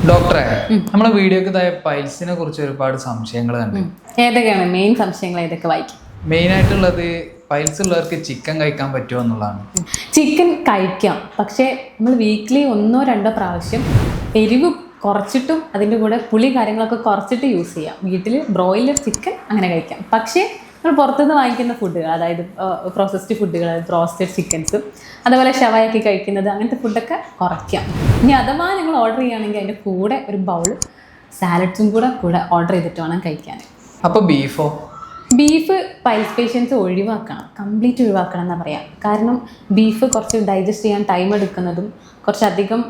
ഡോക്ടറെ, നമ്മളെ വീഡിയോക്ക് പൈൽസിനെ കുറിച്ച് ഒരുപാട് സംശയങ്ങൾ കണ്ടു. ഏതൊക്കെയാണ് മെയിൻ സംശയങ്ങൾ? ഏതൊക്കെ വായിക്കും? മെയിൻ ആയിട്ടുള്ളത് പൈൽസ് ഉള്ളവർക്ക് ചിക്കൻ കഴിക്കാൻ പറ്റുമോ എന്നുള്ളതാണ്. ചിക്കൻ കഴിക്കാം, പക്ഷേ നമ്മൾ വീക്ക്ലി 1-2 പ്രാവശ്യം എരിവ് കുറച്ചിട്ടും അതിൻ്റെ കൂടെ പുളി കാര്യങ്ങളൊക്കെ കുറച്ചിട്ട് യൂസ് ചെയ്യാം. വീട്ടിൽ ബ്രോയിലർ ചിക്കൻ അങ്ങനെ കഴിക്കാം. പക്ഷേ നമ്മൾ പുറത്തുനിന്ന് വാങ്ങിക്കുന്ന ഫുഡുകൾ, അതായത് പ്രോസസ്ഡ് ഫുഡുകൾ, റോസ്റ്റഡ് ചിക്കൻസും അതുപോലെ ഷവായൊക്കെ കഴിക്കുന്നത്, അങ്ങനത്തെ ഫുഡൊക്കെ കുറയ്ക്കാം. ഇനി അഥവാ നിങ്ങൾ ഓർഡർ ചെയ്യുകയാണെങ്കിൽ അതിൻ്റെ കൂടെ ഒരു ബൗള് സാലഡ്സും കൂടെ ഓർഡർ ചെയ്തിട്ട് വേണം കഴിക്കാൻ. അപ്പോൾ ബീഫോ? ബീഫ് പൈൽസ് പേഷ്യൻസ് ഒഴിവാക്കണം, കംപ്ലീറ്റ് ഒഴിവാക്കണം എന്നാണ് പറയാം. കാരണം ബീഫ് കുറച്ച് ഡൈജസ്റ്റ് ചെയ്യാൻ ടൈം എടുക്കുന്നതും കുറച്ചധികം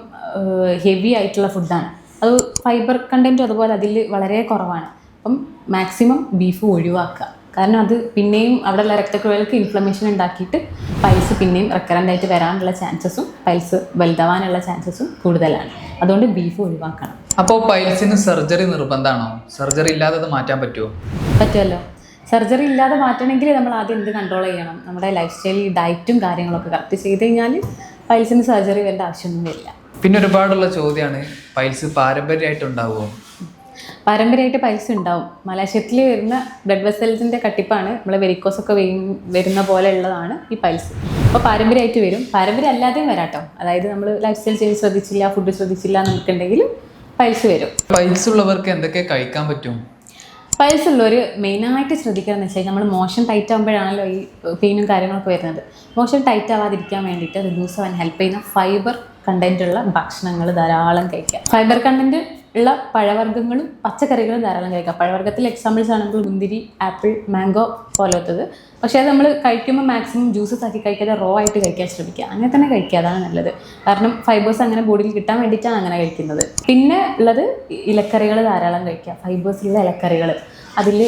ഹെവി ആയിട്ടുള്ള ഫുഡാണ്. അത് ഫൈബർ കണ്ടൻറ്റും അതുപോലെ അതിൽ വളരെ കുറവാണ്. അപ്പം മാക്സിമം ബീഫ് ഒഴിവാക്കുക. കാരണം അത് പിന്നെയും അവിടെയുള്ള രക്തക്കുഴലുകൾക്ക് ഇൻഫ്ലമേഷൻ ഉണ്ടാക്കിയിട്ട് പൈൽസ് പിന്നെയും റെക്കറൻ്റ് ആയിട്ട് വരാനുള്ള ചാൻസസും പൈൽസ് വലുതാവാനുള്ള ചാൻസസും കൂടുതലാണ്. അതുകൊണ്ട് ബീഫ് ഒഴിവാക്കണം. അപ്പോൾ പൈൽസിന് സർജറി നിർബന്ധമാണോ? സർജറി ഇല്ലാതെ അത് മാറ്റാൻ പറ്റുമോ? പറ്റുമല്ലോ. സർജറി ഇല്ലാതെ മാറ്റണമെങ്കിൽ നമ്മൾ ആദ്യം എന്ത് കൺട്രോൾ ചെയ്യണം? നമ്മുടെ ലൈഫ് സ്റ്റൈൽ, ഡയറ്റും കാര്യങ്ങളൊക്കെ കറക്റ്റ് ചെയ്ത് കഴിഞ്ഞാൽ പൈൽസിന് സർജറി വരേണ്ട ആവശ്യമൊന്നും വരില്ല. പിന്നെ ഒരുപാടുള്ള ചോദ്യമാണ്, പൈൽസ് പാരമ്പര്യമായിട്ട് ഉണ്ടാവുമോ? പാരമ്പര്യമായിട്ട് പൈൽസ് ഉണ്ടാവും. മലാശയത്തിൽ വരുന്ന ബ്ലഡ് വെസൽസിൻ്റെ കട്ടിപ്പാണ് നമ്മളെ വെരിക്കോസൊക്കെ വരുന്ന പോലെ ഉള്ളതാണ് ഈ പൈൽസ്. അപ്പോൾ പാരമ്പര്യമായിട്ട് വരും, പാരമ്പര്യം അല്ലാതെയും വരാട്ടോ. അതായത് നമ്മൾ ലൈഫ് സ്റ്റൈൽ ചേഞ്ച് ശ്രദ്ധിച്ചില്ല, ഫുഡ് ശ്രദ്ധിച്ചില്ല എന്നുണ്ടെങ്കിലും പൈൽസ് വരും. പൈൽസ് ഉള്ളവർക്ക് എന്തൊക്കെ കഴിക്കാൻ പറ്റും? പൈൽസ് ഉള്ളവർ മെയിനായിട്ട് ശ്രദ്ധിക്കുകയെന്ന് വെച്ചാൽ നമ്മൾ മോഷൻ ടൈറ്റ് ആകുമ്പോഴാണല്ലോ ഈ പെയിനും കാര്യങ്ങളൊക്കെ വരുന്നത്. മോഷൻ ടൈറ്റ് ആവാതിരിക്കാൻ വേണ്ടിയിട്ട് റിഡ്യൂസ് ആവാൻ ഹെൽപ്പ് ചെയ്യുന്ന ഫൈബർ കണ്ടൻറ്റുള്ള ഭക്ഷണങ്ങൾ ധാരാളം കഴിക്കുക. ഫൈബർ കണ്ടൻറ്റ് ഉള്ള പഴവർഗ്ഗങ്ങളും പച്ചക്കറികളും ധാരാളം കഴിക്കുക. പഴവർഗ്ഗത്തിൽ എക്സാമ്പിൾസ് ആണെങ്കിൽ മുന്തിരി, ആപ്പിൾ, മാംഗോ പോലത്തത്. പക്ഷേ അത് നമ്മൾ കഴിക്കുമ്പോൾ മാക്സിമം ജ്യൂസസ് ആക്കി കഴിക്കാതെ റോ ആയിട്ട് കഴിക്കാൻ ശ്രമിക്കുക. അങ്ങനെ തന്നെ കഴിക്കുക, അതാണ് നല്ലത്. കാരണം ഫൈബേഴ്സ് അങ്ങനെ ബോഡിയിൽ കിട്ടാൻ വേണ്ടിയിട്ടാണ് അങ്ങനെ കഴിക്കുന്നത്. പിന്നെ ഉള്ളത് ഇലക്കറികൾ ധാരാളം കഴിക്കുക. ഫൈബേഴ്സുള്ള ഇലക്കറികൾ, അതിൽ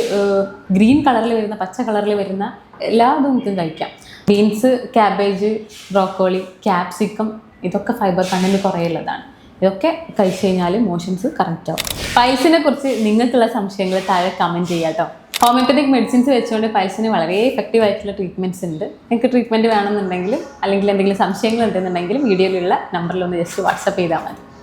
ഗ്രീൻ കളറിൽ വരുന്ന, പച്ച കളറിൽ വരുന്ന എല്ലാ ഇതും നമുക്കും കഴിക്കാം. ബീൻസ്, ക്യാബേജ്, ബ്രോക്കോളി, ക്യാപ്സിക്കം, ഇതൊക്കെ ഫൈബർ കണ്ടൻറ്റ് കുറേ ഉള്ളതാണ്. ഇതൊക്കെ കഴിച്ചു കഴിഞ്ഞാൽ മോഷൻസ് കറക്റ്റ് ആവും. പൈൽസിനെ കുറിച്ച് നിങ്ങൾക്കുള്ള സംശയങ്ങൾ താഴെ കമൻറ്റ് ചെയ്യാം കേട്ടോ. ഹോമിയോപ്പത്തിക് മെഡിസിൻസ് വെച്ചുകൊണ്ട് പൈൽസിന് വളരെ എഫക്റ്റീവ് ആയിട്ടുള്ള ട്രീറ്റ്മെൻറ്റ്സ് ഉണ്ട്. നിങ്ങൾക്ക് ട്രീറ്റ്മെൻറ്റ് വേണമെന്നുണ്ടെങ്കിലും അല്ലെങ്കിൽ എന്തെങ്കിലും സംശയങ്ങൾ ഉണ്ടെന്നുണ്ടെങ്കിലും വീഡിയോയിലുള്ള നമ്പറിലൊന്ന് ജസ്റ്റ് വാട്സപ്പ് ചെയ്താൽ മതി.